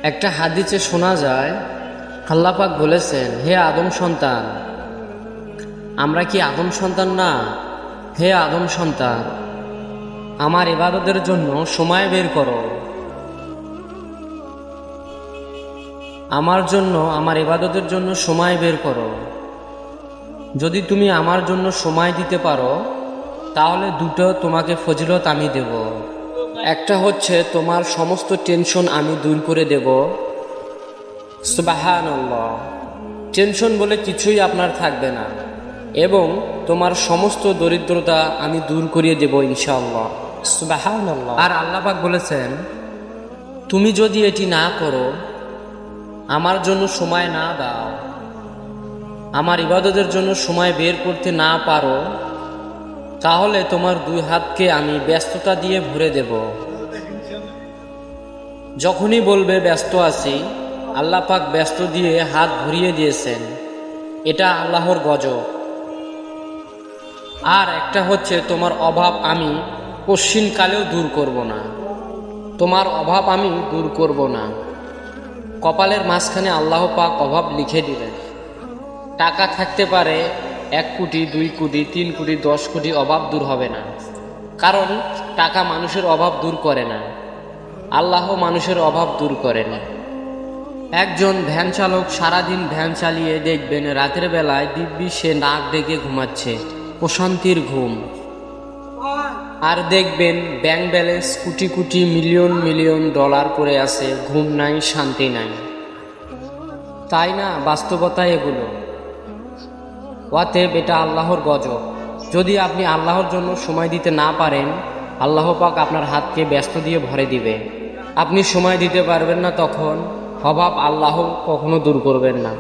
একটা হাদিসে শোনা যায় আল্লাহ পাক বলেছেন, হে আদম সন্তান, আমরা কি আদম সন্তান না? হে আদম সন্তান, আমার ইবাদতের জন্য সময় বের করো। আমার জন্য, আমার ইবাদতের জন্য সময় বের করো। যদি তুমি আমার জন্য সময় দিতে পারো তাহলে দুটো তোমাকে ফজিলত আমি দেব। একটা হচ্ছে তোমার সমস্ত টেনশন আমি দূর করে দেব। সুবহানাল্লাহ। টেনশন বলে কিছুই আপনার থাকবে না এবং তোমার সমস্ত দরিদ্রতা আমি দূর করিয়ে দেব ইনশাআল্লাহ। সুবহানাল্লাহ। আর আল্লাহ পাক বলেছেন, তুমি যদি এটি না করো, আমার জন্য সময় না দাও, আমার ইবাদতের জন্য সময় বের করতে না পারো, তাহলে তোমার দুই হাতকে আমি ব্যস্ততা দিয়ে ভরে দেব। যখনই বলবে ব্যস্ত আছি, আল্লাহ পাক ব্যস্ত দিয়ে হাত ভরিয়ে দিয়েছেন। এটা আল্লাহর গজব। আর একটা হচ্ছে তোমার অভাব আমি কশ্চিনকালেও দূর করব না। তোমার অভাব আমি দূর করব না। কপালের মাঝখানে আল্লাহ পাক অভাব লিখে দিলেন। টাকা থাকতে পারে 1 কোটি, 2 কোটি, 3 কোটি, 10 কোটি, অভাব দূর হবে না। কারণ টাকা মানুষের অভাব দূর করে না, আল্লাহ মানুষের অভাব দূর করেন। একজন ভ্যান চালক সারাদিন ভ্যান চালিয়ে দেখবেন রাতের বেলায় দিব্যি সে নাক ডেকে ঘুমাচ্ছে, প্রশান্তির ঘুম। আর দেখবেন bank balance crore crore, million million dollar পড়ে আছে, ঘুম নাই, শান্তি নাই। তাই না? বাস্তবতা এগুলো। অতএব এটা আল্লাহর গজব। যদি আপনি আল্লাহর জন্য সময় দিতে না পারেন, আল্লাহ পাক আপনার হাতকে ব্যস্ত দিয়ে ভরে দিবে। আপনি সময় দিতে পারবেন না, তখন অভাব আল্লাহ কখনো দূর করবেন না।